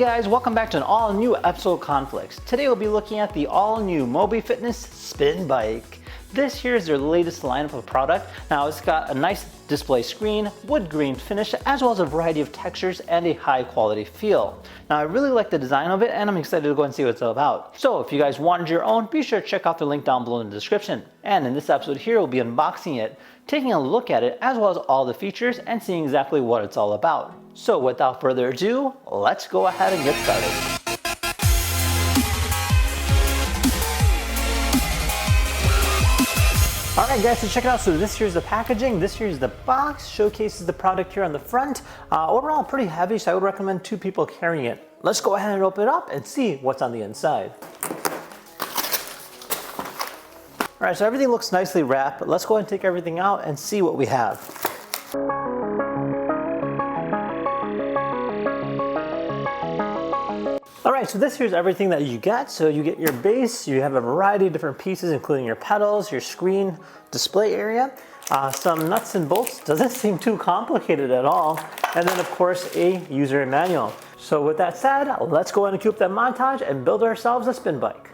guys, welcome back to an all new episode of Conflicts. Today we'll be looking at the all new Mobi Fitness Spin Bike. This here is their latest lineup of product. Now it's got a nice display screen, wood grain finish, as well as a variety of textures and a high quality feel. Now I really like the design of it and I'm excited to go and see what it's all about. So if you guys wanted your own, be sure to check out the link down below in the description. And in this episode here, we'll be unboxing it, taking a look at it, as well as all the features and seeing exactly what it's all about. So without further ado, let's go ahead and get started. Alright guys, so check it out. So this here's the packaging, this here's the box, showcases the product here on the front. Overall pretty heavy, so I would recommend 2 people carrying it. Let's go ahead and open it up and see what's on the inside. Alright, so everything looks nicely wrapped, but let's go ahead and take everything out and see what we have. Alright, so this here's everything that you get. So you get your base, you have a variety of different pieces including your pedals, your screen, display area, some nuts and bolts, doesn't seem too complicated at all, and then of course a user manual. So with that said, let's go ahead and cue up that montage and build ourselves a spin bike.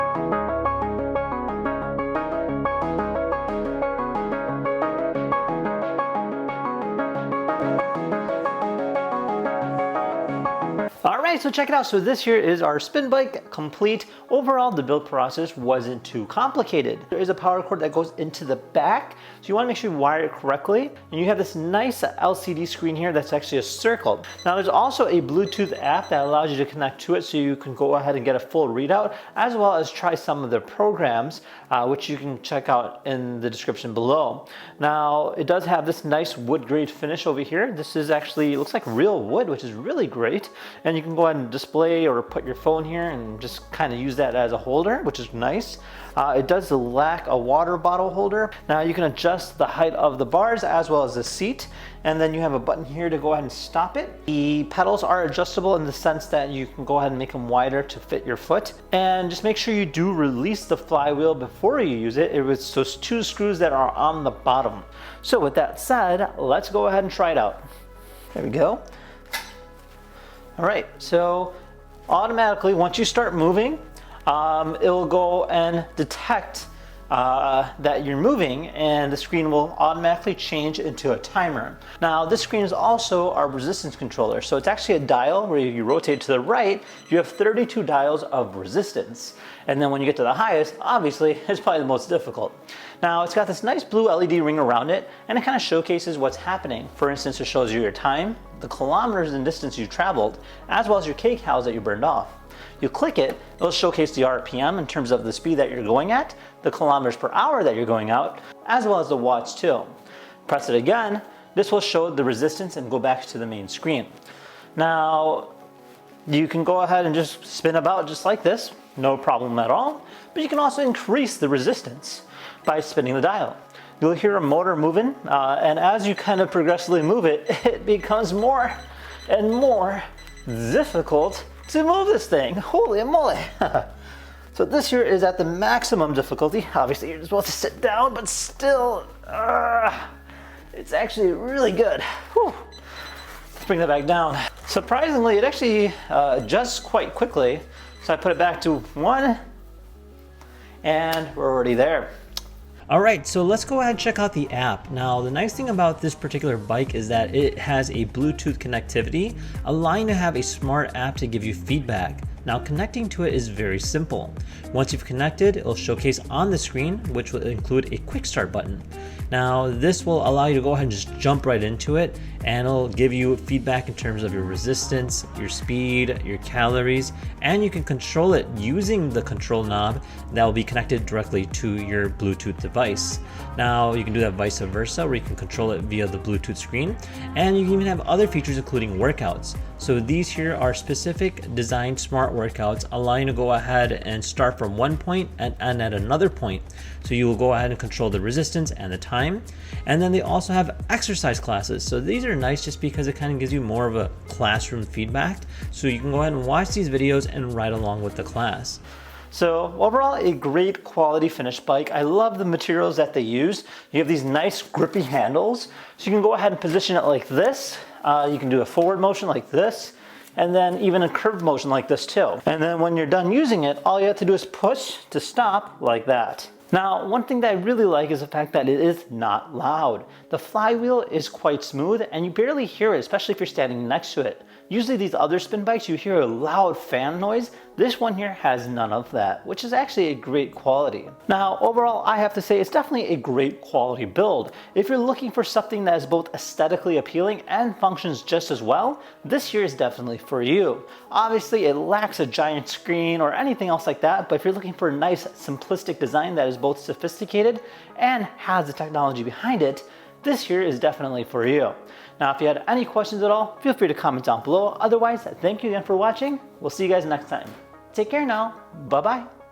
Alright, so check it out. So this here is our spin bike complete. Overall, the build process wasn't too complicated. There is a power cord that goes into the back, so you want to make sure you wire it correctly. And you have this nice LCD screen here that's actually a circle. Now there's also a Bluetooth app that allows you to connect to it so you can go ahead and get a full readout, as well as try some of the programs, which you can check out in the description below. Now it does have this nice wood grade finish over here. This is actually, it looks like real wood, which is really great. And you can go ahead and display or put your phone here and just kind of use that as a holder, which is nice. It does lack a water bottle holder. Now you can adjust the height of the bars as well as the seat, and then you have a button here to go ahead and stop it. The pedals are adjustable in the sense that you can go ahead and make them wider to fit your foot, and just make sure you do release the flywheel before you use it. It was those 2 screws that are on the bottom. So with that said, let's go ahead and try it out. There we go. All right, so automatically once you start moving, it will go and detect that you're moving, and the screen will automatically change into a timer. Now this screen is also our resistance controller, so it's actually a dial where you rotate to the right, you have 32 dials of resistance. And then when you get to the highest, obviously it's probably the most difficult. Now it's got this nice blue LED ring around it, and it kind of showcases what's happening. For instance, it shows you your time, the kilometers and distance you traveled, as well as your kcals that you burned off. You click it, it'll showcase the RPM in terms of the speed that you're going at, the kilometers per hour that you're going out, as well as the watts too. Press it again, this will show the resistance and go back to the main screen. Now, you can go ahead and just spin about just like this, no problem at all, but you can also increase the resistance by spinning the dial. You'll hear a motor moving, and as you kind of progressively move it, it becomes more and more difficult to move this thing. Holy moly. So this here is at the maximum difficulty. Obviously you're supposed to sit down, but still, it's actually really good. Whew. Let's bring that back down. Surprisingly, it actually adjusts quite quickly. So I put it back to 1, and we're already there. Alright, so let's go ahead and check out the app. Now, the nice thing about this particular bike is that it has a Bluetooth connectivity, allowing you to have a smart app to give you feedback. Now, connecting to it is very simple. Once you've connected, it'll showcase on the screen, which will include a quick start button. Now, this will allow you to go ahead and just jump right into it, and it'll give you feedback in terms of your resistance, your speed, your calories, and you can control it using the control knob that will be connected directly to your Bluetooth device. Now, you can do that vice versa, where you can control it via the Bluetooth screen, and you can even have other features including workouts. So these here are specific designed smart workouts, allowing you to go ahead and start from one point and end at another point. So you will go ahead and control the resistance and the time. And then they also have exercise classes. So these are nice just because it kind of gives you more of a classroom feedback. So you can go ahead and watch these videos and ride along with the class. So overall, a great quality finished bike. I love the materials that they use. You have these nice grippy handles. So you can go ahead and position it like this. You can do a forward motion like this. and then even a curved motion like this too. And then when you're done using it, all you have to do is push to stop like that. Now, one thing that I really like is the fact that it is not loud. The flywheel is quite smooth and you barely hear it, especially if you're standing next to it. Usually these other spin bikes, you hear a loud fan noise. This one here has none of that, which is actually a great quality. Now, overall, I have to say it's definitely a great quality build. If you're looking for something that is both aesthetically appealing and functions just as well, this here is definitely for you. Obviously, it lacks a giant screen or anything else like that, but if you're looking for a nice, simplistic design that is both sophisticated and has the technology behind it, this here is definitely for you. Now, if you had any questions at all, feel free to comment down below. Otherwise, thank you again for watching. We'll see you guys next time. Take care now. Bye-bye.